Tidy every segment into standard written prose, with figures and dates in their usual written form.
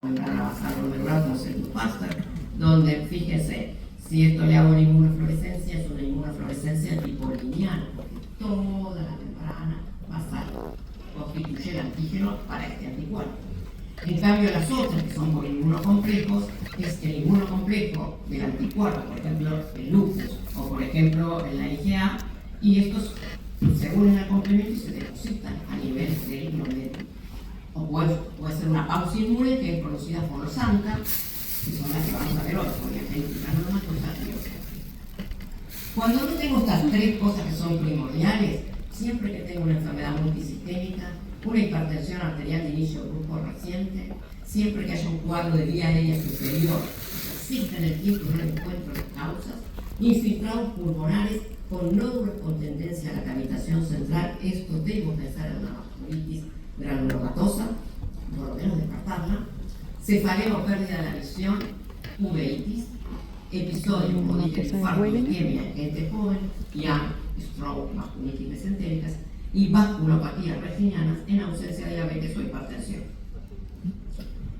basado en membranas en Pasteur, donde fíjense, si esto le hago una inmunofluorescencia, es una inmunofluorescencia tipo lineal, porque toda la membrana basal constituye el antígeno para este anticuerpo. En cambio, las otras, que son por inmunocomplejos, es el inmunocomplejo del anticuerpo, por ejemplo, el lupus, o por ejemplo, el IgA, y estos se unen al complemento y se depositan a nivel del glomérulo. O puede ser una pausa inmune, que es conocida por los ANCA, que son las que vamos a ver hoy, obviamente, cuando no tengo estas tres cosas que son primordiales, siempre que tengo una enfermedad multisistémica, una hipertensión arterial de inicio grupo reciente, siempre que haya un cuadro de vía aérea superior, existe en el tiempo y no encuentro las causas, infiltrados pulmonares con nódulos con tendencia a la cavitación central, esto debo pensar en una vasculitis granulomatosa, por lo menos descartarla, cefalea o pérdida de la visión, uveitis, episodio como dije, infarto, isquemia en gente joven, IAM, stroke, vasculitis mesentéricas y vasculopatías reginianas en ausencia de diabetes o hipertensión.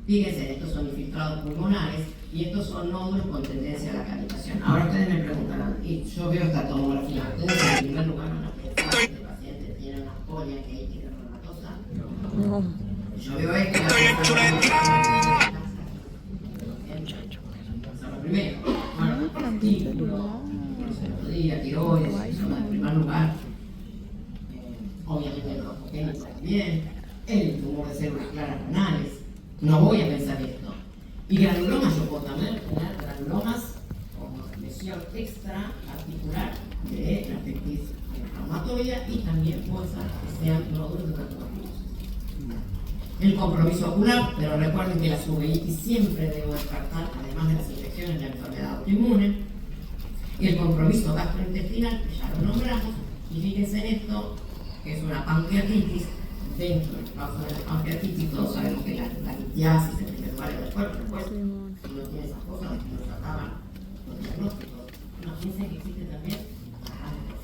Fíjense, estos son infiltrados pulmonares y estos son nódulos con tendencia a la cavitación. Ahora ustedes me preguntarán, y yo veo esta tomografía, ¿ustedes en primer lugar van a pensar que el paciente tiene una poliarteritis reumatosa? No. Yo veo esto, primero, bueno, título, tiroides, eso en primer lugar, obviamente el rojogénico también, el tumor de células claras renales, no voy a pensar esto. Y granulomas, yo puedo también tener granulomas como lesión extraarticular de la artritis reumatoidea y también puede ser que sean nódulos de tuberculosis. El compromiso ocular, pero recuerden que la uveitis siempre debo descartar, además de las infecciones de la enfermedad autoinmune. Y el compromiso gastrointestinal, que ya lo nombramos, y fíjense en esto, que es una pancreatitis. Dentro del caso de la pancreatitis, todos sabemos que la litiasis, el primer lugar del cuerpo, después, si no tiene esas cosas, no trataban los diagnósticos. No piensen que existe también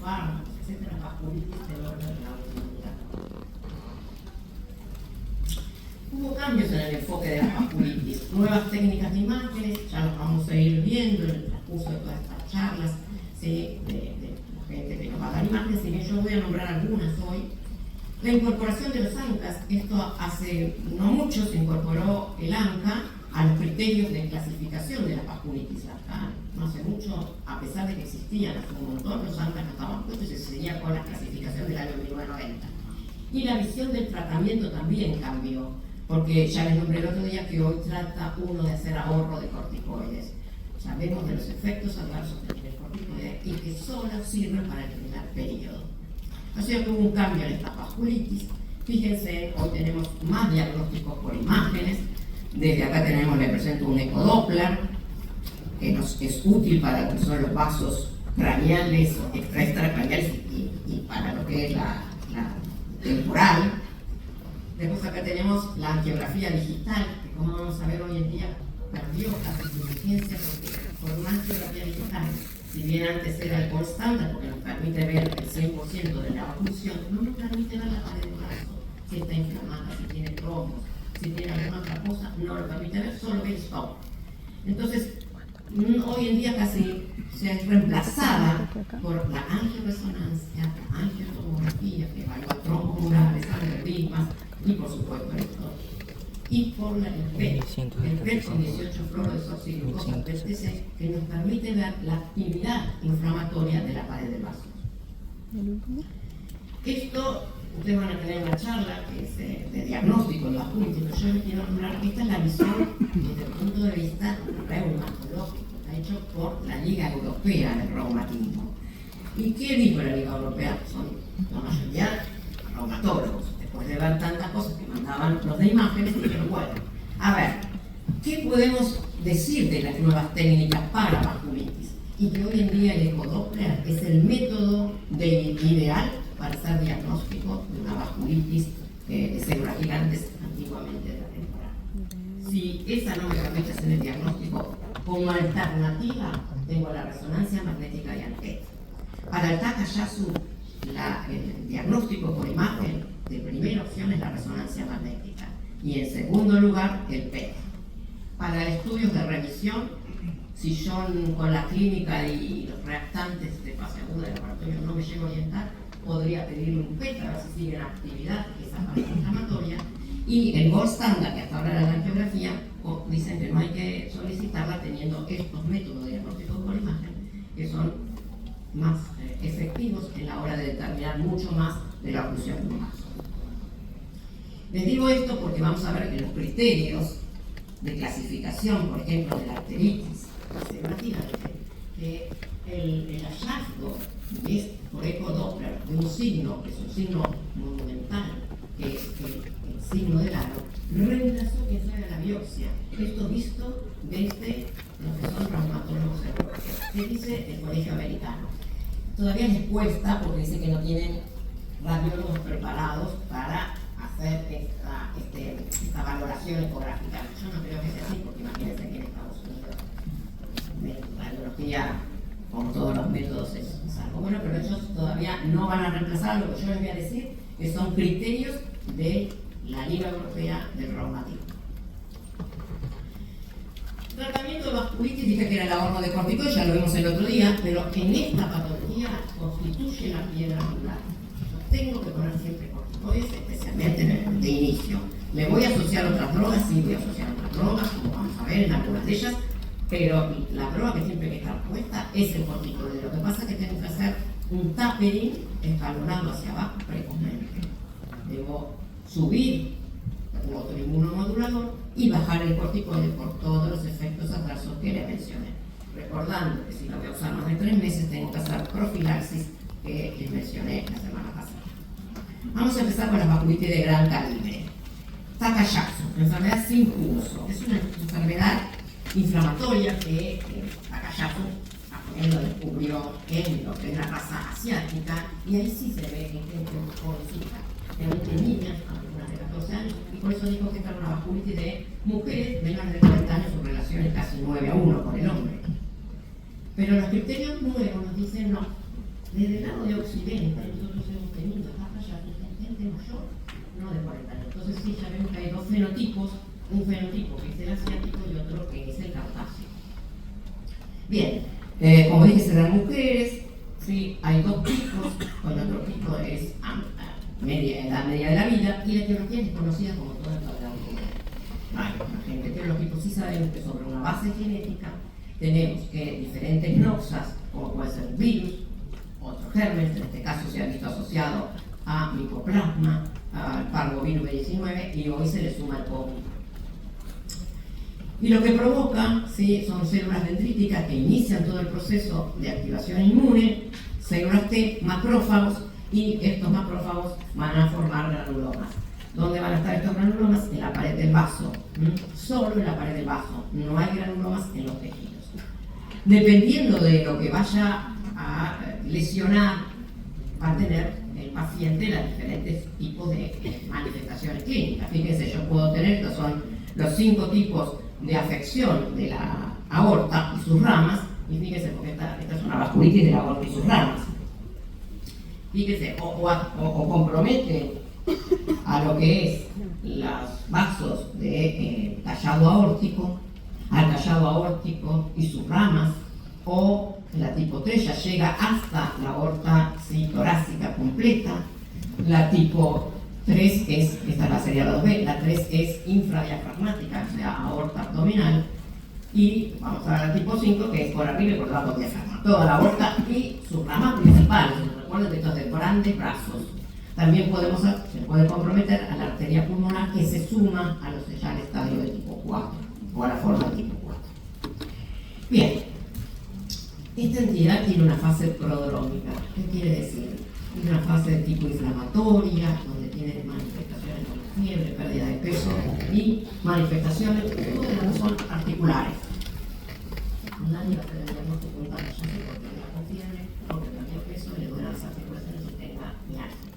fármacos, etcétera, vasculitis del orden de la autoinmunidad. Hubo cambios en el enfoque de la vasculitis, nuevas técnicas de imágenes, ya los vamos a ir viendo en el transcurso de todas estas charlas, ¿sí? de la gente que nos va a dar imágenes, y bien yo voy a nombrar algunas hoy. La incorporación de los ANCAs, esto hace no mucho se incorporó el ANCA a los criterios de clasificación de la vasculitis. Acá no hace mucho, a pesar de que existían hace un montón, los ANCAs no estaban puestos y se seguía con la clasificación del año 1990. Y la visión del tratamiento también cambió, porque ya les nombré el otro día que hoy trata uno de hacer ahorro de corticoides. Sabemos de los efectos adversos que tiene el corticoide y que solo sirven para el primer periodo. O sea que hubo un cambio en esta vasculitis. Fíjense, hoy tenemos más diagnósticos por imágenes. Desde acá tenemos, le presento un ecodoppler, que nos es útil para lo que son los vasos craneales, extracraneales y para lo que es la temporal. Después acá tenemos la angiografía digital, que como vamos a ver hoy en día perdió casi su eficiencia porque por una angiografía digital, si bien antes era el gold standard porque nos permite ver el 100% de la oclusión, no nos permite ver la pared del brazo, si está inflamada, si tiene tromos, si tiene alguna otra cosa, no lo permite ver, solo ve el stop. Entonces, hoy en día casi se es reemplazada por la angioresonancia, la angiotomografía, que evalúa trombos murales, aneurismas y por supuesto esto. Y por el PET con 18 fluorodesoxiglucosa PET-TC, que nos permite ver la actividad inflamatoria de la pared del vaso. Esto, ustedes van a tener una charla que es de diagnóstico de vasculitis, pero yo les quiero hablar que esta es la visión desde el punto de vista reumatológico, está hecho por la Liga Europea del Reumatismo. ¿Y qué dijo la Liga Europea? Son la mayoría reumatólogos. Después de ver tantas cosas que mandaban los de imágenes, dijeron, bueno, a ver, ¿qué podemos decir de las nuevas técnicas para vasculitis? Y que hoy en día el ecodoppler es el método ideal para hacer diagnóstico de una vasculitis de células gigantes antiguamente de la temporada. Si esa no me permite hacer el diagnóstico, como alternativa tengo la resonancia magnética de ANKET. Para el Takayasu, el diagnóstico por imagen de primera opción es la resonancia magnética y en segundo lugar el PET. para estudios de remisión, si yo con la clínica y los reactantes de fase aguda de laboratorio no me llego a orientar, podría pedirle un PET a ver si sigue en actividad esa fase inflamatoria. Y el gold standard, que hasta ahora era la angiografía, dicen que no hay que solicitarla teniendo estos métodos diagnósticos por imagen, que son más efectivos en la hora de determinar mucho más de la oclusión de un vaso. Les digo esto porque vamos a ver que los criterios de clasificación, por ejemplo, de la arteritis segregativa, que el hallazgo es por ecodoppler de un signo, que es un signo monumental, que es el signo del aro, reemplazó que se haga la biopsia. Esto visto desde los que son reumatólogos europeos. ¿Qué dice el Colegio Americano? Todavía les cuesta porque dice que no tienen radiólogos preparados para hacer esta valoración ecográfica. Yo no creo que sea así porque imagínense que en Estados Unidos la radiología con todos los métodos es algo bueno, pero ellos todavía no van a reemplazar lo que yo les voy a decir, que son criterios de la Liga Europea del Reumatismo. Tratamiento de vasculitis, dije que era el ahorro de corticoides, ya lo vimos el otro día, pero en esta patología constituye la piedra angular. Yo tengo que poner siempre corticoides, especialmente de inicio. ¿Le voy a asociar otras drogas? Sí, voy a asociar otras drogas, como vamos a ver en algunas de ellas, pero la droga que siempre hay que estar puesta es el corticoide. Lo que pasa es que tengo que hacer un tapering escalonado hacia abajo precozmente. Debo subir otro inmunomodulador y bajar el corticoide por todos los efectos adversos que le mencioné. Recordando que si lo voy a usar más de 3 meses, tengo que hacer profilaxis que les mencioné la semana pasada. Vamos a empezar con la vasculitis de gran calibre. Takayasu, enfermedad sin curso. Es una enfermedad inflamatoria que Takayasu lo descubrió en lo que es la raza asiática, y ahí sí se ve gente jovencita, realmente niñas, algunas de 14 años, y por eso dijo que esta era una vasculitis de mujeres menores de 40 años, su relación es casi 9-1 con el hombre. Pero los criterios nuevos nos dicen no. Desde el lado de Occidente, nosotros hemos tenido Takayasu en gente mayor, no de 40 años. Entonces sí, ya vemos que hay dos fenotipos, un fenotipo que es el asiático y otro que es el caucásico. Bien, como dije, se dan mujeres, ¿sí? Hay dos tipos, el otro tipo es edad media de la vida, y la etiología es conocida como toda la gente. Pero los tipos sí sabemos que sobre una base genética tenemos que diferentes noxas, como puede ser virus, otros gérmenes, en este caso se ha visto asociado a micoplasma, al parvovirus B19, y hoy se le suma el COVID. Y lo que provoca, ¿sí?, son células dendríticas que inician todo el proceso de activación inmune, células T, macrófagos, y estos macrófagos van a formar granulomas. ¿Dónde van a estar estos granulomas? En la pared del vaso. Solo en la pared del vaso. No hay granulomas en los tejidos. Dependiendo de lo que vaya a lesionar, va a tener el paciente los diferentes tipos de manifestaciones clínicas. Fíjense, yo puedo tener, estos son los 5 tipos de afección de la aorta y sus ramas, y fíjense, porque esta es una vasculitis de la aorta y sus ramas. Fíjense, o compromete a lo que es los vasos de callado aórtico, al callado aórtico y sus ramas, o la tipo 3 ya llega hasta la aorta torácica completa. La tipo 3 es, esta sería la 2B, la 3 es infradiafragmática, o sea, aorta abdominal, y vamos a ver la tipo 5, que es por arriba y por debajo del diafragma, toda la aorta y sus ramas principales. Recuerden que estos de grandes brazos. También se puede comprometer a la arteria pulmonar, que se suma a los ya al estadio de tipo 4, o a la forma de tipo 4. Bien, esta entidad tiene una fase prodrómica. ¿Qué quiere decir? Es una fase de tipo inflamatoria, donde tiene manifestaciones como fiebre, pérdida de peso y manifestaciones que todas son articulares. Nadie va a tener diagnóstico de Takayasu porque tenga con fiebre, porque perdió peso, le duelen las articulaciones y tenga mialgia.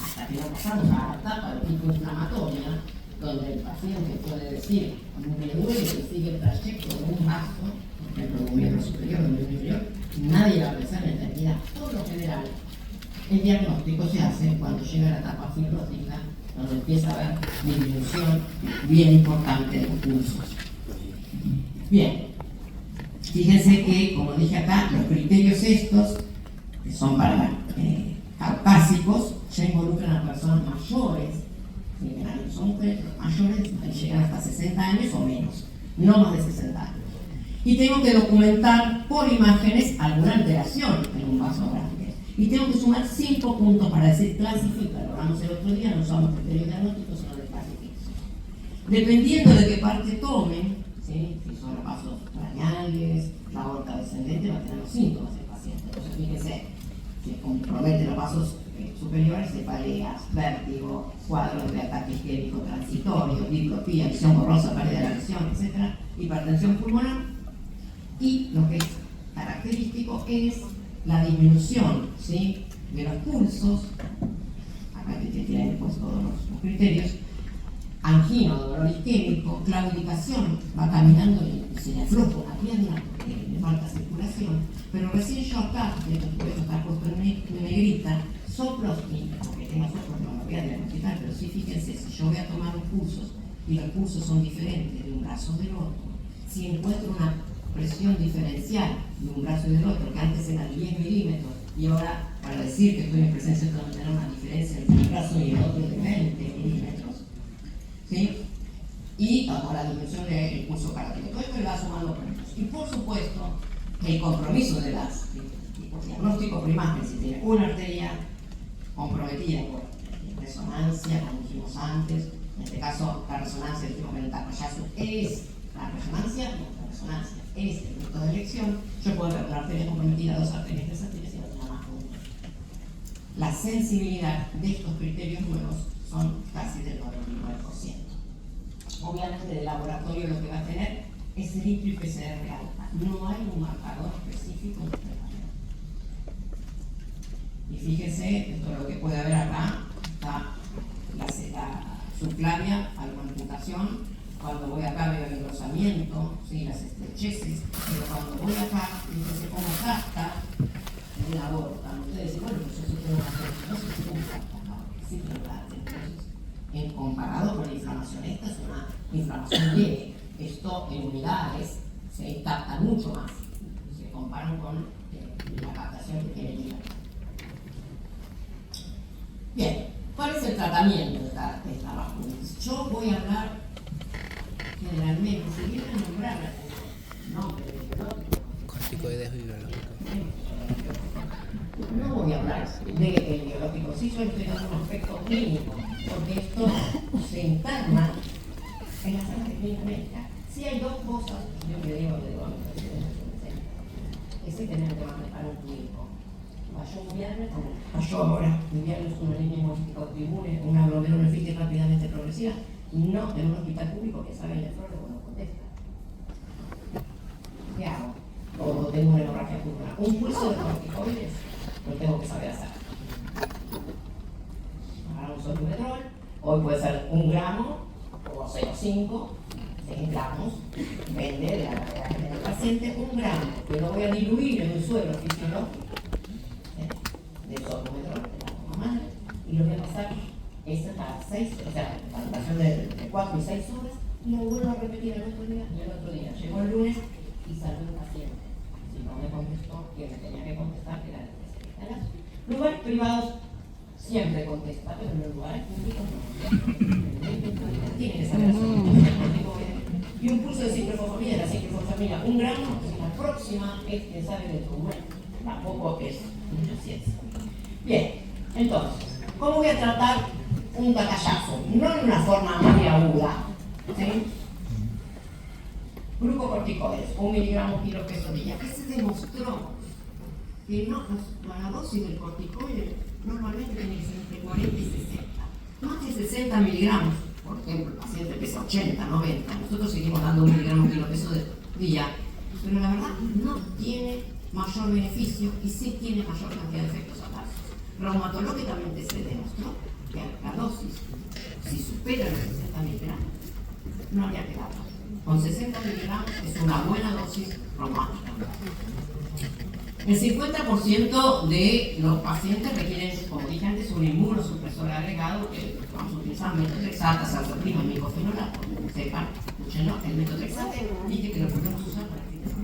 Hasta que no pasamos a la etapa de tipo inflamatoria, donde el paciente puede decir, me duele que sigue el trayecto de un vaso, por ejemplo, de un miembro superior o de un miembro inferior, nadie va a pensar en esta entidad. Por lo general, el diagnóstico se hace cuando llega a la etapa fibrótica donde empieza a haber disminución bien importante de pulsos. Bien, fíjense que, como dije acá, los criterios estos, que son para caucásicos, ya involucran a personas mayores, son mujeres mayores que llegan hasta 60 años o menos, no más de 60 años. Y tengo que documentar por imágenes alguna alteración en un vaso grande. Y tengo que sumar 5 puntos para decir clasifica. Lo hablamos el otro día, no usamos criterios diagnósticos, sino de clasificación. Dependiendo de qué parte tomen, ¿sí? Si son los vasos craneales, la aorta descendente, va a tener los síntomas del paciente. Entonces, fíjense, si compromete los vasos superiores, cefaleas, vértigo, cuadros de ataque isquémico transitorio, diplopía, visión borrosa, pérdida de la visión, etc. Hipertensión pulmonar. Y lo que es característico es la disminución, ¿sí?, de los pulsos, acá que tienen después todos los criterios, angina, dolor isquémico, claudicación, va caminando y se le afloja una pierna porque le falta circulación, pero recién yo acá, y esto por eso está puesto en negrita, soplos, porque tengo soplos no lo voy a diagnosticar, pero sí fíjense, si yo voy a tomar los pulsos y los pulsos son diferentes de un brazo del otro, si encuentro una presión diferencial de un brazo y del otro, que antes eran 10 milímetros, y ahora, para decir que estoy en presencia, tengo que tener una diferencia entre un brazo y el otro de 20 milímetros, ¿sí? Y como la disminución del pulso cardíaco. Todo esto le va sumando puntos. Y por supuesto, el compromiso de las diagnósticos por imagen, si tiene una arteria comprometida por resonancia, como dijimos antes, en este caso la resonancia, dijimos que el tapayazo es la resonancia, no, la resonancia es el punto de elección. Yo puedo ver la arteria comprometida, 2 arterias, 3 arterias y no tengo más puntos. La sensibilidad de estos criterios nuevos son casi del 99%. Obviamente del laboratorio lo que va a tener es el IPI PCR alta. No hay un marcador específico de tratamiento. Y fíjense, esto es lo que puede haber acá, está la subclavia, alguna amputación. Cuando voy acá veo el engrosamiento, ¿sí?, las estrecheces, pero cuando voy acá, fíjense cómo capta en la aorta. Ustedes dicen, bueno, pues yo sí tengo una aorta, no sé si cómo capta, no, sí que lo hace. Entonces, comparado con la inflamación, esta es una inflamación leve. Esto en unidades se capta mucho más, se comparan con la captación que tiene el hígado. Bien, ¿cuál es el tratamiento de esta vacuna? Yo voy a hablar generalmente, si vienen a nombrar el nombre del biológico, corticoides biológicos. No voy a hablar del biológico, sí, yo estoy dando un aspecto clínico, porque esto se interna en la sala de clínica médica. Si hay 2 cosas, yo le digo, es que tener que manejar un clínico. Falló un viernes, falló ahora, un viernes una línea hemolítica tribune, una glomerulonefitis rápidamente progresiva, no en un hospital público que sabe el nefrólogo no contesta. ¿Qué hago? O tengo una hemorragia pulmonar. Un pulso de corticoides lo tengo que saber hacer. Ahora un solbumetrol, hoy puede ser 1 gramo o 0,5, 6 gramos, depende de la gravedad que tenga el paciente, 1 gramo, que lo voy a diluir en un suero fisiológico de solbumetrol, de la toma madre, y lo voy a pasar cada 6, o sea, la duración de 4 y 6 horas, y lo vuelvo a repetir el otro día y el otro día. Llegó el lunes y salió el paciente. Si no me contestó, quien me tenía que contestar era el especialista. En los lugares privados siempre contesta, pero en los lugares públicos no. Tiene que saber hacer. Y un pulso de ciclofosfamida, la ciclofosfamina, 1 gramo, y la próxima es que sabe del tumor. Tampoco es mucha ciencia. Bien, entonces, ¿cómo voy a tratar un tacallazo? No en una forma muy aguda, ¿sí? Glucocorticoides, 1 miligramo kilo peso día. ¿Qué se demostró? Que no, la dosis del corticoide normalmente tiene que ser entre 40 y 60. Más de 60 miligramos, por ejemplo, el paciente pesa 80, 90, nosotros seguimos dando 1 miligramo kilo peso de día, pero la verdad no tiene mayor beneficio y sí tiene mayor cantidad de efectos adversos. Reumatológicamente se demostró que la dosis, si supera los 60 miligramos, no habría que darla. Con 60 miligramos es una buena dosis reumática. El 50% de los pacientes requieren, como dije antes, un inmunosupresor agregado, que vamos a utilizar metotrexata, salsaprima, micofenolato. Sepan, escúchenlo, el metotrexate dije que lo podemos usar para fines de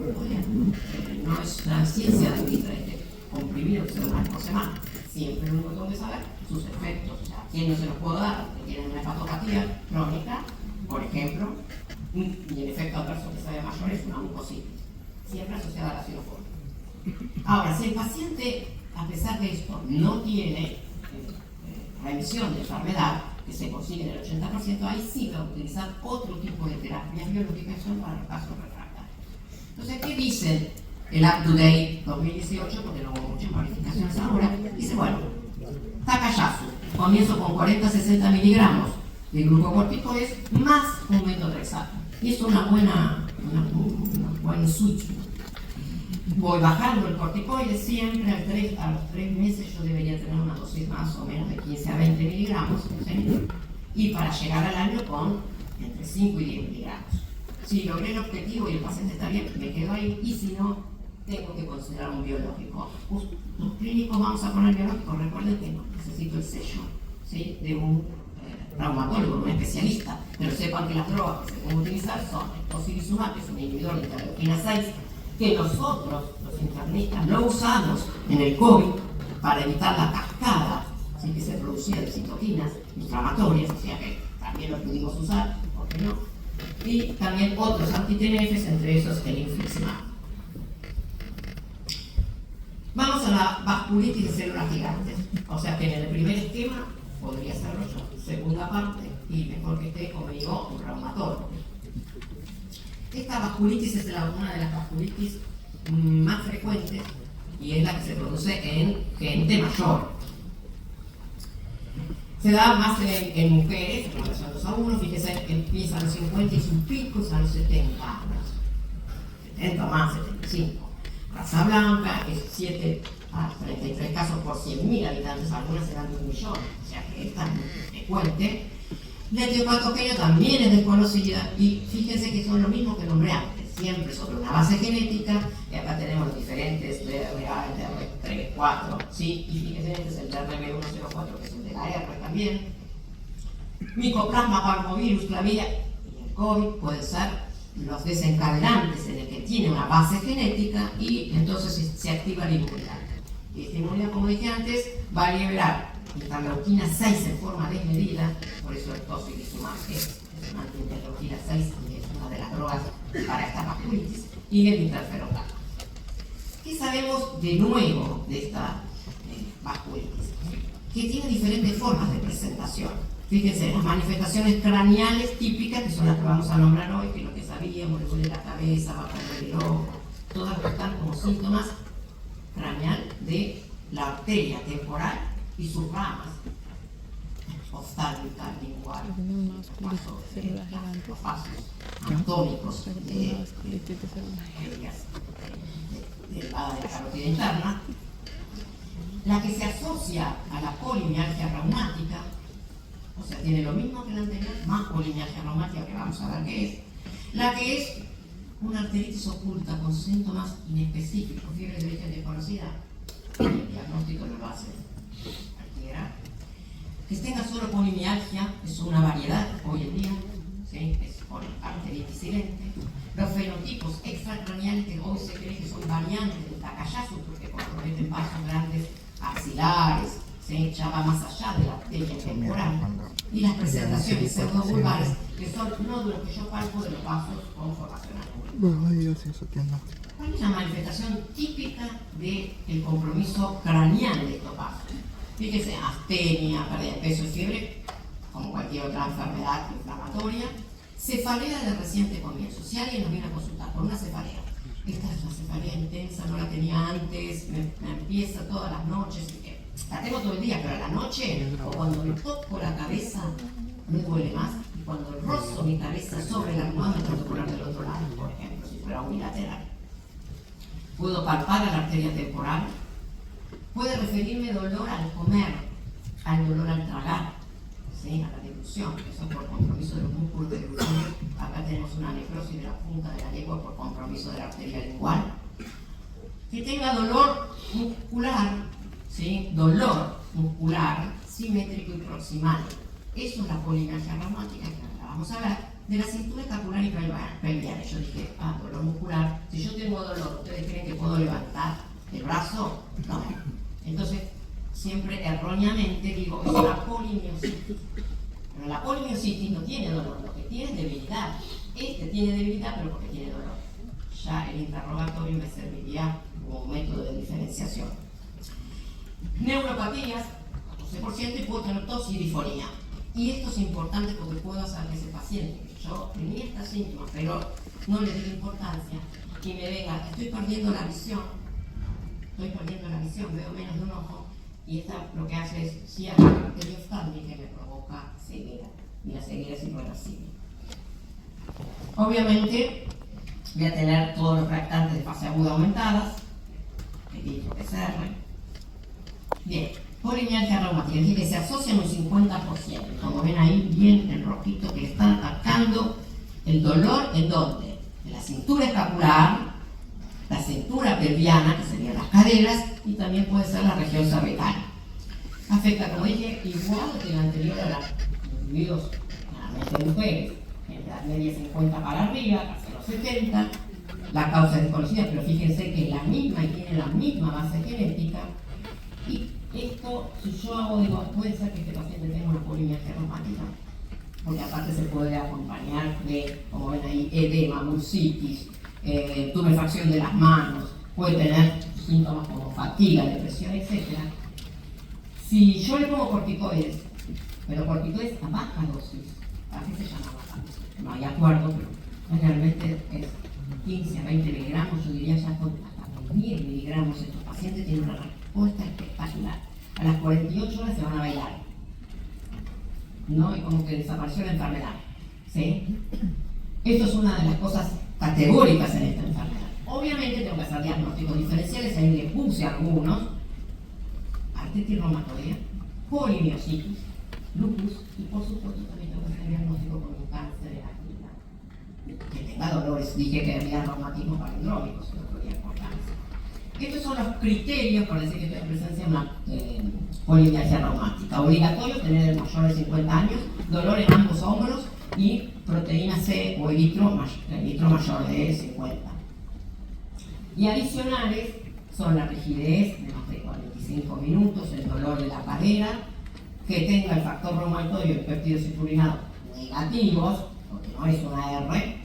no es una ciencia de este comprimido que se da una vez por semana. Siempre es un botón de saber sus efectos. O sea, ¿quién no se los puedo dar? Que tienen una hepatopatía crónica, por ejemplo, y el efecto adverso que sea mayor es una mucositis, siempre asociada a la cianoforma. Ahora, si el paciente, a pesar de esto, no tiene remisión de enfermedad, que se consigue en el 80%, ahí sí va a utilizar otro tipo de terapias biológicas que son para los casos refractarios. Entonces, ¿qué dice el Up-to-Date 2018? Porque no hubo muchas modificaciones ahora. Dice, bueno, Takayasu, comienzo con 40-60 miligramos de glucocorticoides más un metotrexato. Y es una buena switch. Voy bajando el corticoide siempre a los 3 meses yo debería tener una dosis más o menos de 15 a 20 miligramos, ¿sí? Y para llegar al año con entre 5 y 10 miligramos. Si logré el objetivo y el paciente está bien, me quedo ahí, y si no, tengo que considerar un biológico. Los clínicos vamos a poner biológicos, recuerden que no, necesito el sello, ¿sí? De un reumatólogo, un especialista, pero sepan que las drogas que se pueden utilizar son el tocilizumab, que es un inhibidor de interleuquina 6, que nosotros, los internistas, lo usamos en el COVID para evitar la cascada, ¿sí? Que se producía de citoquinas inflamatorias, o sea que también lo pudimos usar, ¿por qué no? Y también otros anti-TNFs, entre esos el infliximab. Vamos a la vasculitis de células gigantes, o sea que en el primer esquema podría serlo yo, segunda parte, y mejor que esté conmigo un reumatólogo. Esta vasculitis es una de las vasculitis más frecuentes y es la que se produce en gente mayor. Se da más en mujeres, en relación 2 a 1, fíjense, empieza a los 50 y sus picos a los 70 años. 70 más, 75. Raza blanca es 7 a 33 casos por 100.000 habitantes, algunas serán de 1 millón, o sea que es tan frecuente. La etiopatogenia también es desconocida y fíjense que son lo mismo que nombré antes, siempre sobre una base genética, y acá tenemos los diferentes DRA, DR3, 4, ¿sí? Y fíjense, este es el DRB104, que es el de la R también. Micoplasma, parvovirus, clamidia y el COVID pueden ser los desencadenantes en el que tiene una base genética y entonces se activa la inmunidad. Y esta inmunidad, como dije antes, va a liberar interleuquina 6 en forma desmedida, por eso el tocilizumab es una antiinterleuquina 6 y es una de las drogas para esta vasculitis, y el interferón. ¿Qué sabemos de nuevo de esta vasculitis? Que tiene diferentes formas de presentación. Fíjense, las manifestaciones craneales típicas, que son las que vamos a nombrar hoy, que es lo que sabíamos, le duele la cabeza, va a perder el ojo, todas están como síntomas craneal de la arteria temporal y sus ramas, oftálmica, lingual, los pasos anatómicos de la carótida interna. La que se asocia a la polimialgia reumática, o sea, tiene lo mismo que la anterior, más polimialgia reumática, que vamos a ver qué es. La que es una arteritis oculta con síntomas inespecíficos, fiebre de origen desconocida, el diagnóstico no lo hace cualquiera. Que tenga solo polimialgia es una variedad hoy en día, ¿sí? Es por arteritis silente. Los fenotipos extracraneales que hoy se cree que son variantes del Takayasu, porque comprometen pasos grandes axilares, ¿sí? Ya va más allá de la arteria temporal. Y las presentaciones pseudovulvares, que son nódulos que yo palpo de los vasos con formación anual. ¿Cuál es la manifestación típica del compromiso craneal de estos vasos? Fíjese, astenia, pérdida de peso y fiebre, como cualquier otra enfermedad inflamatoria. Cefalea de reciente comienzo. Si alguien nos viene a consultar por una cefalea, esta es una cefalea intensa, no la tenía antes, me empieza todas las noches, la tengo todo el día, pero a la noche, o cuando me toco la cabeza, me duele más, y cuando rozo mi cabeza sobre la almohada, me tengo que poner del otro lado, por ejemplo, si fuera unilateral. Puedo palpar a la arteria temporal. Puede referirme dolor al comer, al dolor al tragar, ¿sí? A la deglución, eso por compromiso de los músculos de deglución. Acá tenemos una necrosis de la punta de la lengua por compromiso de la arteria lingual. que tenga dolor muscular, ¿sí? Dolor muscular, simétrico y proximal. Eso es la polimialgia reumática, que ahora vamos a hablar de la cintura escapular y pelviana. Yo dije, dolor muscular. Si yo tengo dolor, ¿ustedes creen que puedo levantar el brazo? No. Entonces, siempre erróneamente digo, es una polimiositis. Pero la polimiositis no tiene dolor, lo que tiene es debilidad. Este tiene debilidad, pero porque tiene dolor. Ya el interrogatorio me serviría como método de diferenciación. Neuropatías, 12%, y puedo tener tos y disfonía. Y esto es importante porque puedo hacer que ese paciente, yo tenía estas síntomas, pero no le di importancia, y me venga, estoy perdiendo la visión, veo menos de un ojo, y esta lo que hace es cierre arteriostática que me provoca ceguera, y la ceguera es irreversible. Obviamente voy a tener todos los reactantes de fase aguda aumentadas, evito que cierre. Bien, polimialgia reumática, es decir, que se asocian un 50%, como ven ahí bien en rojito, que está atacando el dolor, ¿en dónde? En la cintura escapular, la cintura pelviana, que serían las caderas, y también puede ser la región cervical. Afecta, como dije, igual que la anterior a los individuos, generalmente mujeres, en la media 50 para arriba, casi los 70. La causa es desconocida, pero fíjense que es la misma y tiene la misma base genética. Y esto, si yo hago, digo, puede ser que este paciente tenga una polimialgia reumática, porque aparte se puede acompañar de, como ven ahí, edema, bursitis, tumefacción de las manos, puede tener síntomas como fatiga, depresión, etc. Si yo le pongo corticoides, pero corticoides a baja dosis, ¿a qué se llama baja dosis? No hay acuerdo, pero realmente es 15 a 20 miligramos, yo diría ya con hasta 10 miligramos, estos pacientes tienen una respuesta espectacular. A las 48 horas se van a bailar, ¿no? Y como que desapareció la enfermedad, ¿sí? Esto es una de las cosas categóricas en esta enfermedad. Obviamente tengo que hacer diagnósticos diferenciales, ahí le puse algunos: artritis reumatoidea, polimiositis, lupus, y por supuesto también tengo que hacer diagnóstico con un cáncer de la axila. Que tenga dolores, dije que había reumatismo palindrómico, si no podía por cáncer. Estos son los criterios para decir que estoy en presencia de una polimialgia reumática. Obligatorio tener el mayor de 50 años, dolor en ambos hombros y proteína C o eritro mayor de 50. Y adicionales son la rigidez de más de 45 minutos, el dolor de la cadera, que tenga el factor reumatoide y el péptido citrullinado negativos, porque no es una R,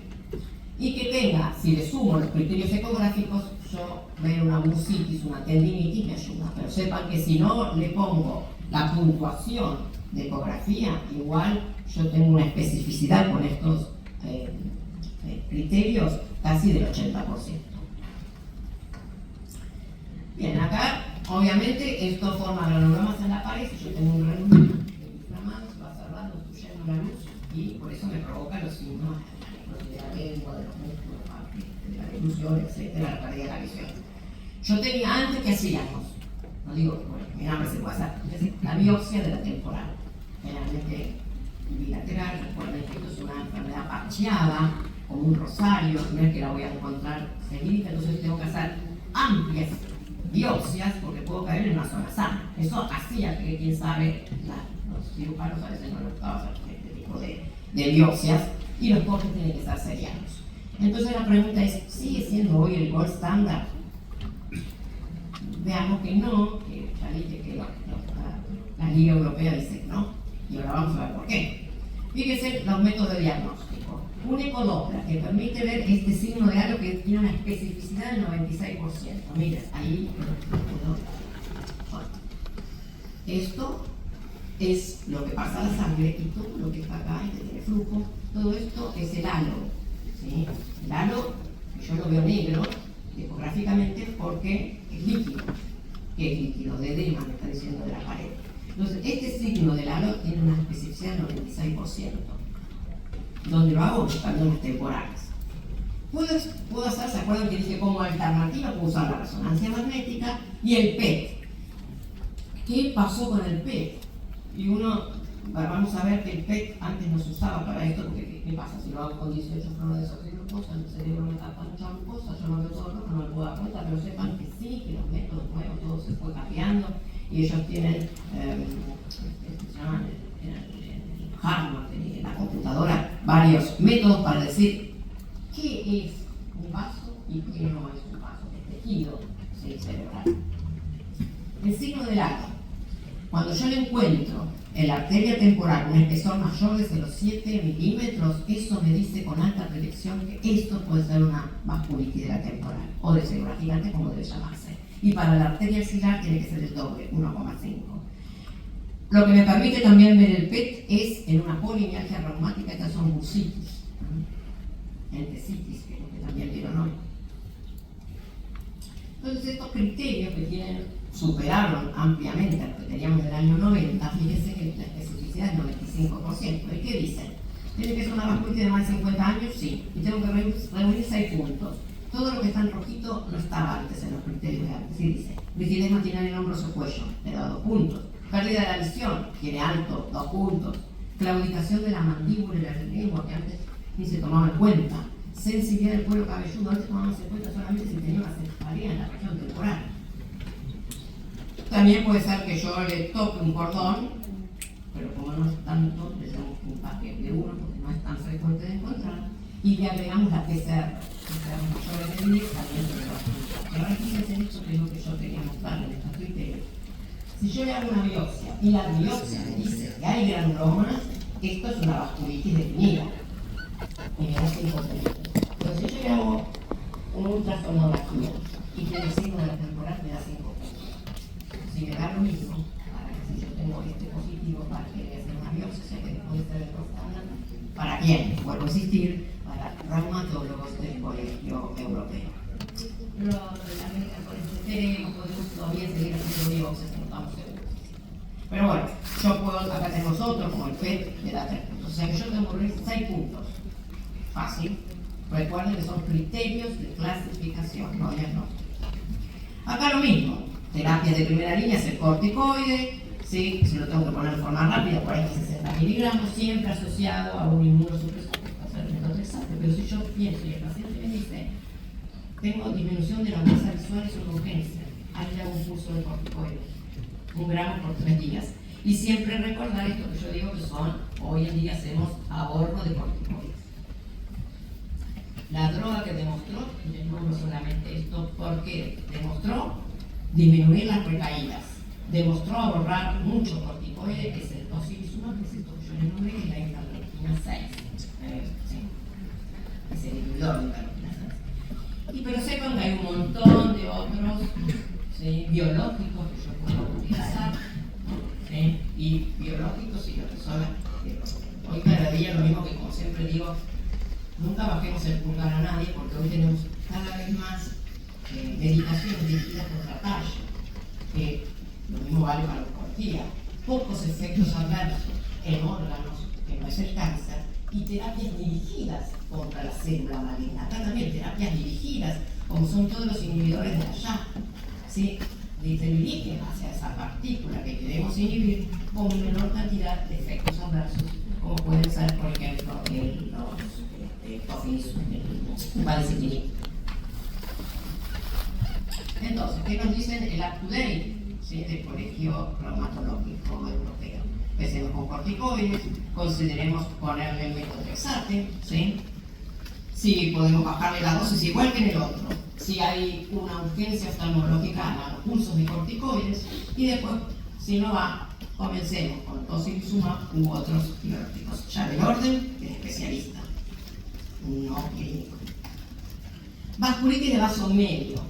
y que tenga, si le sumo los criterios ecográficos, yo ver una bursitis, una tendinitis me ayuda, pero sepan que si no le pongo la puntuación de ecografía, igual yo tengo una especificidad con estos criterios casi del 80%. Bien, acá obviamente esto forma granulomas en la pared. Si yo tengo un granuloma inflamado, se va cerrando, obstruyendo la luz, y por eso me provoca los síntomas de la lengua, de los músculos, de la dilución, etcétera, la pérdida de la visión. Yo tenía antes que hacíamos, no digo, bueno, mira, me se puede hacer, la biopsia de la temporal, generalmente bilateral. Recuerden que esto es una enfermedad parcheada, como un rosario, no es que la voy a encontrar seguida, entonces tengo que hacer amplias biopsias porque puedo caer en una zona sana. Eso hacía que, quién sabe, los cirujanos a veces no les gustaba hacer este tipo de biopsias, y los cortes tienen que ser serianos. Entonces la pregunta es, ¿sigue siendo hoy el gold standard? Veamos que no, que ya dije que la Liga Europea dice que no, y ahora vamos a ver por qué. Fíjense los métodos de diagnóstico. Un ecodoppler que permite ver este signo de halo que tiene una especificidad del 96%. Miren, ahí. Bueno, esto es lo que pasa a la sangre, y todo lo que está acá, este tiene flujo, todo esto es el halo, ¿sí? El halo, yo lo veo negro ecográficamente porque es líquido. ¿Qué es líquido? De edema, me está diciendo, de la pared. Entonces, este signo del halo tiene una especificidad del 96%. Donde lo hago buscando las temporales. Puedo hacer, ¿se acuerdan que dije como alternativa? Puedo usar la resonancia magnética y el PET. ¿Qué pasó con el PET? Y vamos a ver que el PET antes no se usaba para esto porque ¿qué pasa? Si lo hago con 18 flores de desoxirribosa, el cerebro me capta mucha glucosa, yo no veo todo rojo, no me puedo dar cuenta, pero sepan que sí, que los métodos nuevos, todo se fue cambiando, y ellos tienen, se llaman en el hardware, en la computadora, varios métodos para decir qué es un vaso y qué no es un vaso, el tejido cerebral. El signo del año. Cuando yo le encuentro en la arteria temporal un espesor mayor desde los 7 milímetros, eso me dice con alta predicción que esto puede ser una vasculitis de la temporal o de célula gigante, como debe llamarse. Y para la arteria axilar tiene que ser el doble, 1,5. Lo que me permite también ver el PET es en una polimialgia reumática, estas son bursitis, entesitis, que es lo que también vieron hoy. Entonces estos criterios que superaron ampliamente a lo que teníamos del año 90, fíjense que la especificidad es 95%. ¿Y qué dicen? ¿Tiene que ser una vasculitis de más de 50 años? Sí. Y tengo que reunir 6 puntos. Todo lo que está en rojito no estaba antes en los criterios de antes. Sí dice, rigidez matinal en hombros o cuello, le da 2 puntos. Pérdida de la visión, tiene alto, 2 puntos. Claudicación de la mandíbula y la lengua, que antes ni se tomaba en cuenta. Sensibilidad del cuero cabelludo, antes tomábamos en cuenta solamente si tenía una cefalea en la región temporal. También puede ser que yo le toque un cordón, pero como no es tanto, le damos un paquete de uno, porque no es tan frecuente de encontrar, y le agregamos la PCR mayores de 10, también se le va a apuntar. Y ahora fíjense en esto, que es lo que yo quería mostrarles en estos criterios. Si yo le hago una biopsia y la biopsia me dice que hay granulomas, esto es una vasculitis definida. Y me da 5 puntos. Entonces, si yo le hago un ultrasonografía y tiene el signo de la temporal, me da 5 puntos. Si me da lo mismo, para que si yo tengo este positivo, para que le haga una biopsia, o sea que puede ser el prostándar, ¿para quién? Vuelvo a insistir, para reumatólogos del Colegio Europeo. Pero la médica con este cerebro podemos todavía seguir haciendo biopsias, no estamos seguros. Pero bueno, yo puedo, acá tenemos otro, como el PET, le da 3 puntos. O sea que yo tengo que 6 puntos. Fácil. Recuerden que son criterios de clasificación, no diagnóstico. Acá lo mismo. Terapia de primera línea es el corticoide, ¿sí? Si lo tengo que poner de forma rápida, 40-60 miligramos, siempre asociado a un inmunosupresor, que va a ser el metotrexato. Pero si yo pienso y el paciente me dice, tengo disminución de la masa visual, es una urgencia, ahí le hago un curso de corticoide, 1 gramo por 3 días. Y siempre recordar esto que yo digo que son, hoy en día hacemos ahorro de corticoides. La droga que demostró, no solamente esto, porque demostró disminuir las recaídas, demostró ahorrar mucho corticoide, que es el tocilizumab, que es esto que yo le nombré, y la interleuquina 6. ¿Sí? Es el inhibidor de interleuquina 6. Pero sepan que hay un montón de otros, ¿sí?, biológicos que yo puedo utilizar, ¿sí? Y biológicos y lo que son hoy cada día lo mismo que como siempre digo, nunca bajemos el pulgar a nadie, porque hoy tenemos cada vez más medicaciones dirigidas contra tallo, que lo mismo vale para la oncología, pocos efectos adversos en órganos, que no es el cáncer, y terapias dirigidas contra la célula maligna. Acá también terapias dirigidas, como son todos los inhibidores de la YAP, ¿sí?, se dirigen hacia esa partícula que queremos inhibir con menor cantidad de efectos adversos, como pueden ser, por ejemplo, el tofilizumab, el valicitinib. Entonces, ¿qué nos dicen el up-to-date, ¿sí?, del Colegio Reumatológico Europeo? Empecemos con corticoides, consideremos ponerle el metotrexate, ¿sí? Si podemos bajarle la dosis igual que en el otro. Si hay una urgencia oftalmológica, hagamos pulsos de corticoides y después, si no va, comencemos con tocilizumab u otros biológicos. Ya del orden del especialista, no clínico. Vasculitis de vaso medio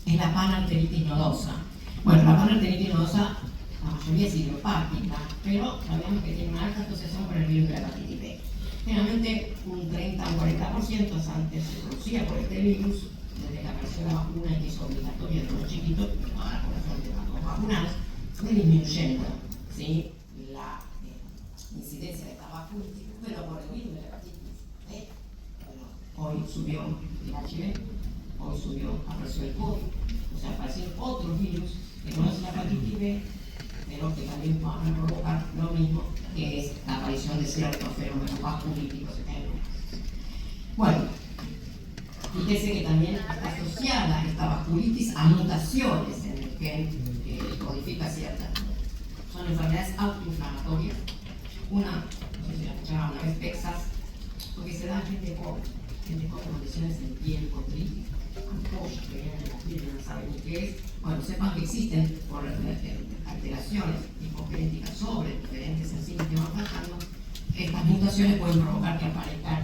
es la panarteritis nodosa. Bueno, la panarteritis nodosa, la mayoría es idiopática, pero sabemos que tiene una alta asociación con el virus de la hepatitis B. Generalmente un 30 o 40% antes se producía por este virus, desde que apareció la vacuna que es obligatoria de los chiquitos, toda la población de los vacunados, fue disminuyendo, ¿sí?, la incidencia de esta vasculitis, pero por el virus de la hepatitis B. Bueno, hoy subió el HIV, hoy apareció el COVID, o sea, aparecieron otros virus que no es la hepatitis B, pero que también van a provocar lo mismo, que es la aparición de ciertos fenómenos vasculíticos. Bueno, fíjese que también está asociada esta vasculitis a mutaciones en el gen que codifica ciertas. Son enfermedades autoinflamatorias. Una, no sé si la escuchaban una vez, Texas, porque se da en gente con condiciones en piel, cotritis, ampollas que vienen de la piel y no saben ni qué es. Bueno, sepan que existen por alteraciones hipogenéticas sobre diferentes enzimas que van pasando. Estas mutaciones pueden provocar que aparezcan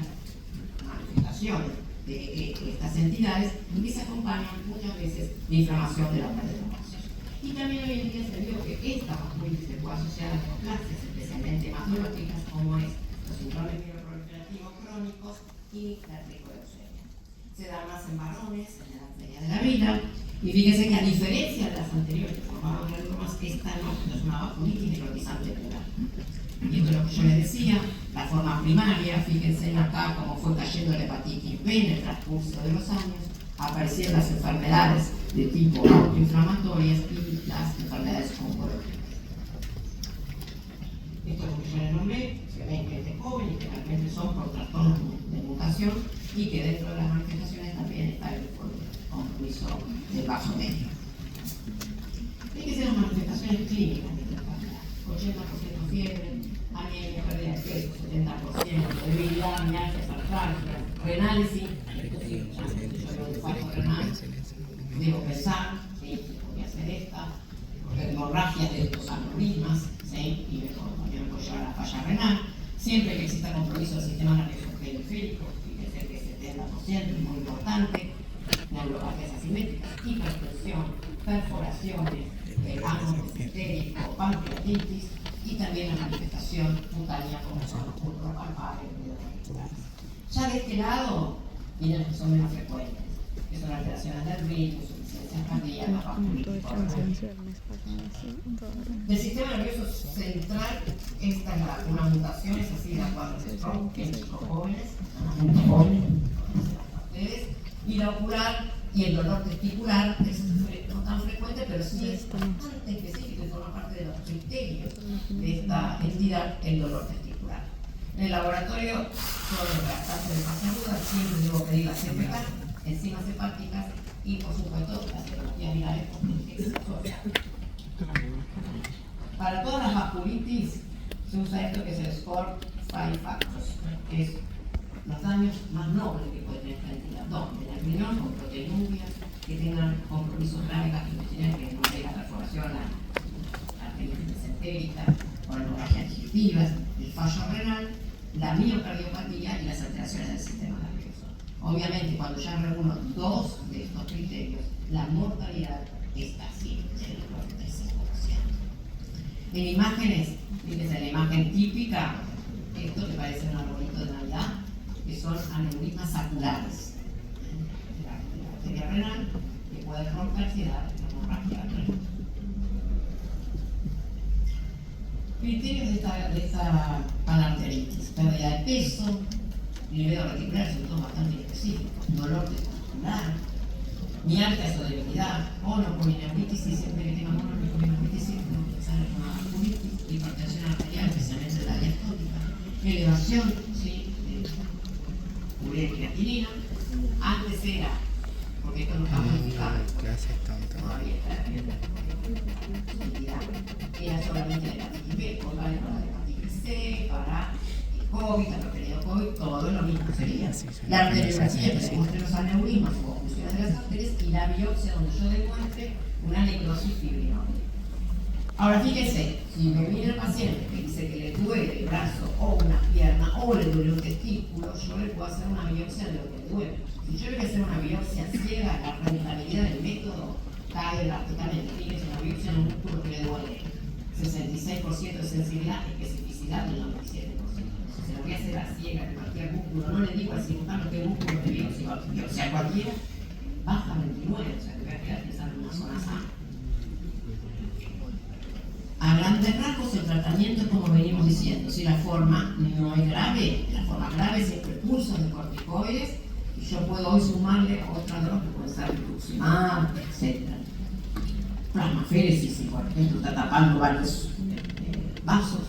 manifestaciones de estas entidades y se acompañan muchas veces de inflamación de la pared de los vasos. Y también hoy en día se vio que esta vasculitis se puede asociar a neoplasias, especialmente hematológicas, como es los síndromes mioproliferativos crónicos y la tricoleucemia. Se da más en varones en la edad media de la vida, y fíjense que a diferencia de las anteriores que formaban gliomas, esta no es una vasculitis necrotizante plural. Y esto es lo que yo les decía, la forma primaria, fíjense acá cómo fue cayendo la hepatitis B en el transcurso de los años, aparecieron las enfermedades de tipo autoinflamatorias y las enfermedades oncológicas. Esto es lo que yo les nombré, se ven que es de joven y que realmente son por trastornos de mutación y que dentro de las manifestaciones también está el compromiso del vaso medio. Fíjense las manifestaciones clínicas de esta enfermedad: 80% fiebre, anemia, pérdida de peso, 70%, debilidad, mialgias, artralgias, renales, sí, debo pensar, sí, podría ser esta, hemorragias de estos aneurismas, sí, y también puede llevar a la falla renal, siempre que exista compromiso del sistema nervioso periférico, fíjense que 70% es muy importante, neuropatías asimétricas, hipertensión, perforaciones, ángulos histéricos, pancreatitis y también la manifestación cutánea como son los puntos palpables y dedos articulares. Ya de este lado vienen los que son menos frecuentes, que son alteraciones del ritmo, insuficiencia cardíaca, vasculitis coronaria. Del sistema nervioso central, esta es una mutación, es así, la cual de Stroke, en chicos jóvenes, adultos jóvenes, y la ocular y el dolor testicular es no tan frecuente, pero sí es bastante específico y forma parte de los criterios de esta entidad, el dolor testicular. En el laboratorio, solo para tratarse de fase aguda, siempre debo pedir la CPK, enzimas hepáticas y, por supuesto, las terapias virales para todas las vasculitis se usa esto que es el SCORE 5 factors, que es los daños más nobles que puede tener esta entidad. ¿Dónde? En el riñón, con proteinuria, que tengan compromisos graves gastrointestinales, que no haya perforación, la arteritis mesentérica, o hemorragias digestivas, el fallo renal, la miocardiopatía y las alteraciones del sistema nervioso. Obviamente, cuando ya reúno dos de estos criterios, la mortalidad está siempre en el 95%. En imágenes, fíjense, la imagen típica, esto que parece un arbolito de Navidad, que son aneurismas saculares de la arteria renal, que pueden romperse y dar hemorragia renal. Criterios de esta panarteritis: pérdida de peso, nivel reticular, síntomas bastante específicos, dolor testicular, mialgias o debilidad, monopolineuritis, y siempre que tenga monopolineuritis, empezar una vasculitis, hipertensión arterial, especialmente la diastólica, elevación, ¿sí?, de urea y creatinina. Antes era, porque esto no está modificado, todavía era solamente la hepatitis B, o vale para la hepatitis C, para el COVID, para el periodo COVID, todo es lo mismo sería. La arteriografía, que demuestre los aneurismas o oclusiones de las arterias, y la biopsia, donde yo demuestre una necrosis fibrinótica. Ahora fíjense, si me viene el paciente que dice que le duele el brazo o una pierna o le duele un testículo, yo le puedo hacer una biopsia de lo que le duele. Si yo le voy a hacer una biopsia ciega, la rentabilidad del método cae drásticamente. Fíjense, una biopsia en un músculo que le duele 66% de sensibilidad, especificidad del 97%. Si se lo voy a hacer a ciega de cualquier músculo, no le digo al cirujano qué músculo de biopsia cualquiera, baja 29, o sea, que voy a quedar pensando en una zona sana. A grandes rasgos, el tratamiento es como venimos diciendo. Si la forma no es grave, la forma grave es siempre pulsos de corticoides, y yo puedo hoy sumarle otras drogas que pueden ser rituximab, etc. plasmaféresis, si por ejemplo está tapando varios vasos.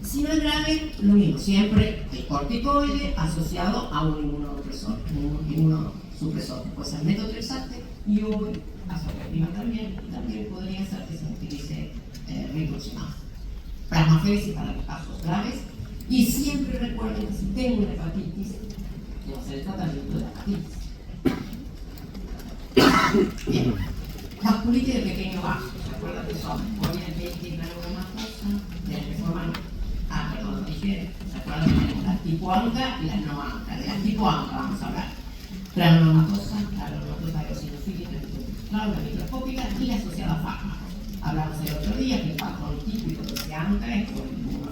Si no es grave, lo mismo, siempre el corticoide asociado a un inmunosupresor. Puede ser metotrexate y hoy, azoxaprima también podría ser que se utilice rituximab. Plasmaféresis para los casos graves. Y siempre recuerden que si tengo una hepatitis, debo hacer el tratamiento de la hepatitis. Bien, vasculitis de pequeño vaso. ¿Se acuerdan que son poliarteritis granulomatosa, de las que forman, perdón, lo dije, ¿se acuerdan que tenemos las tipo ANCA y las no ANCA? De las tipo ANCA vamos a hablar. Granulomatosa, la granulomatosa eosinofílica, la microscópica y la asociada a fármacos. Hablamos el otro día que el patrón típico de ese ANCA es por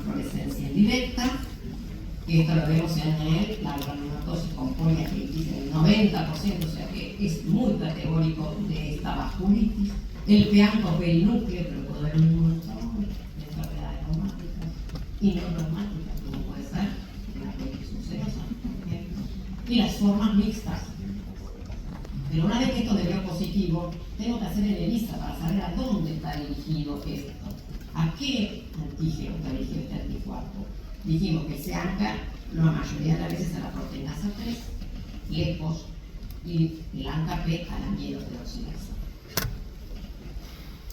fluorescencia indirecta. Esto lo vemos en la granulomatosis con poliarteritis del 90%, o sea que es muy categórico de esta vasculitis. El peanco perinúcleo, pero puede haber un montón de enfermedades reumáticas y no reumáticas, como puede ser la colitis ulcerosa, por ejemplo, y las formas mixtas. Pero una vez que esto dio positivo, tengo que hacer el ELISA para saber a dónde está dirigido esto. ¿A qué antígeno está dirigido este anticuerpo? Dijimos que se ANCA la mayoría de las veces a la proteinasa 3, lejos, y el ANCA-P a la mieloperoxidasa.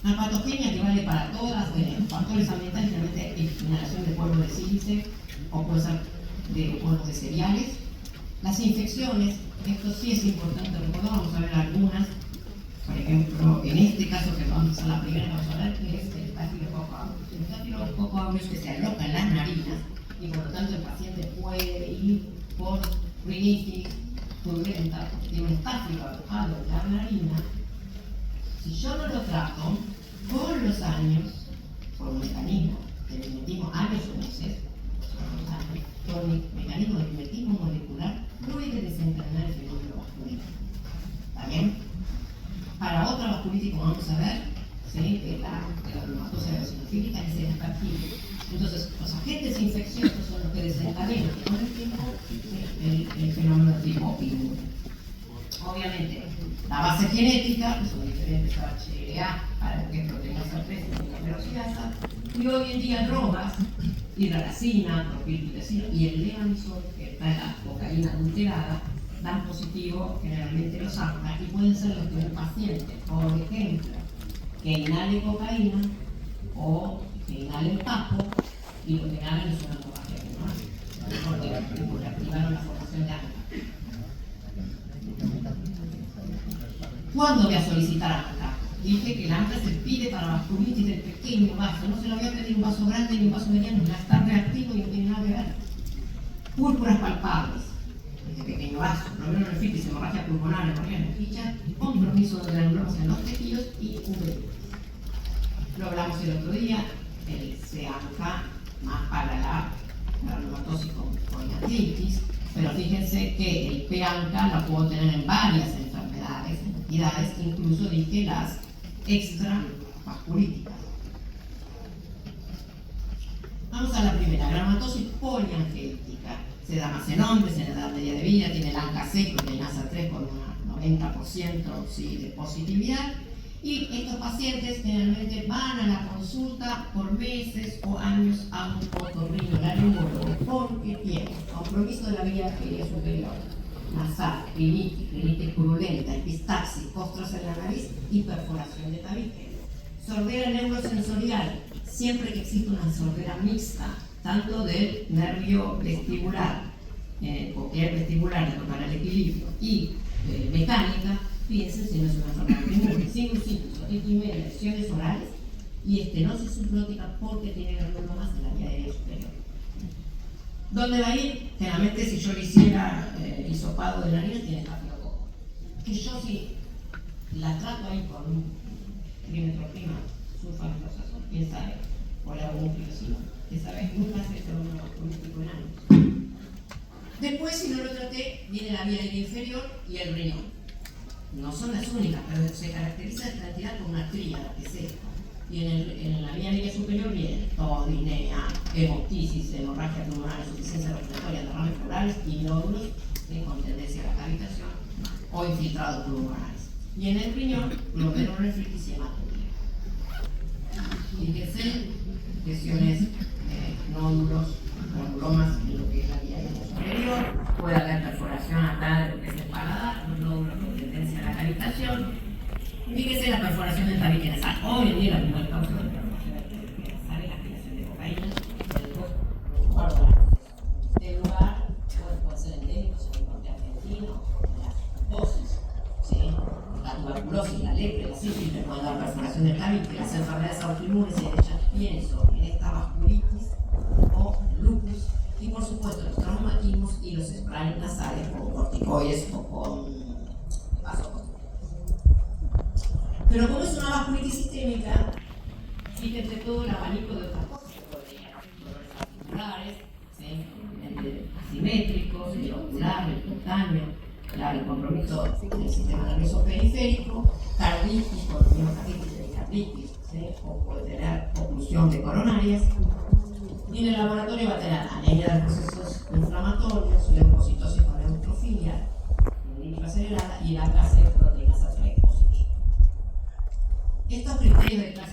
La patogenia que vale para todas, factores ambientales, generalmente es inhalación de polvo de sílice o puede ser de polvos de cereales. Las infecciones, esto sí es importante recordar, vamos a ver algunas. Por ejemplo, en este caso que vamos a la primera, vamos a ver que es el Staphylococcus aureus. El Staphylococcus aureus que se aloja en las narinas y por lo tanto el paciente puede ir por rinitis purulenta, tiene un estáfilo alojado en la narina. Si yo no lo trato, con los años, por un mecanismo de mimetismo, años o meses, por mi mecanismo de mimetismo molecular, puede desencadenar el fenómeno vascular. ¿Está bien? Para otra vasculitis, como vamos a ver, ¿sí? la reumatosa eosinofílica es el espartido. Entonces, los agentes infecciosos son los que desencadenan con el tiempo el fenómeno de tipo inmune. Obviamente, la base genética, que son diferentes HLA, para que es proteinasa 3 y microperoxidasa, y hoy en día drogas, hidralazina, propilpitacina y el levanisol, que está en la cocaína adulterada, dan positivo generalmente los ANCA y pueden ser los que un paciente, por ejemplo, que inhale cocaína o que inhale el tapo y lo que hagan es una hemorragia pulmonar, porque activaron la formación de ANCA. ¿Cuándo voy a solicitar ANCA? Dije que el ANCA se pide para vasculitis del pequeño vaso, no se lo voy a pedir un vaso grande ni un vaso mediano, ya está reactivo y no tiene nada que ver. Púrpuras palpables, este pequeño vaso, glomerulonefritis, hemorragia pulmonar, hemorragia en ficha, compromiso de granulomas en los tejidos y uveitis. Lo hablamos el otro día, el CANCA más para la granulomatosis con poliarteritis, pero fíjense que el PANCA lo puedo tener en varias enfermedades, entidades, incluso dije las extravasculíticas. Vamos a la primera, granulomatosis poliangélica. Se da más en hombres, en edad media de vida, tiene el ANCA-6, proteinasa 3 con un 90% sí, de positividad. Y estos pacientes generalmente van a la consulta por meses o años a un otorrinolaringólogo porque tienen compromiso de la vía aérea superior, nasal, rinitis purulenta, epistaxis, costras en la nariz y perforación de tabique. Sordera neurosensorial, siempre que existe una sordera mixta, tanto del nervio vestibular, porque el vestibular para el equilibrio, y mecánica, fíjense si no es una enfermedad común, sinusitis, otitis media, lesiones orales y estenosis subglótica porque tiene granulomas en la vía aérea superior. ¿Dónde va a ir? Generalmente si yo le hiciera hisopado de nariz tiene estafilococo. Que yo si la trato ahí con un trimetroprima, sulfaminoxazol, quién sabe, o le hago un pirocino, quién sabe, nunca hace el fenómeno político en años. Después, si no lo traté, viene la vía aérea inferior y el riñón. No son las únicas, pero se caracteriza esta entidad con una tríada, que es esta. Y en la vía aérea superior viene todo, disnea, hemoptisis, hemorragia pulmonar, insuficiencia respiratoria, derrames pleurales y nódulos con tendencia a la cavitación o infiltrados pulmonares. Y en el riñón, glomerulonefritis y hematuria. fíjense, lesiones, nódulos, granulomas en lo que es la vía aérea superior, puede haber perforación acá de lo que es el paladar, los nódulos con tendencia a la cavitación. Fíjese la perforación del tabique nasal. Hoy en día la primera causa de perforación del tabique nasal es la aspiración de cocaína. Este lugar puede ser endémico, en el norte argentino, las dosis, ¿sí? La tuberculosis, la lepra, la sífilis, le pueden dar perforación del tabique, las enfermedades autoinmunes, y ellas pienso en esta vasculitis o lupus, y por supuesto los traumatismos y los sprays nasales con corticoides o con vasoconstrictores. Pero como es una vasculitis sistémica, fíjense todo el abanico de otras cosas que pueden tener, dolores articulares, ¿sí? Asimétricos, el ocular, el cutáneo, el compromiso del sistema nervioso periférico, carditis, miocarditis, pericarditis, ¿sí? O puede tener oclusión de coronarias. Y en el laboratorio va a tener anemia de procesos inflamatorios, leucocitosis con neutrofilia, anemia acelerada y la clase de proteínas A3 positiva. Estos criterios de clasificación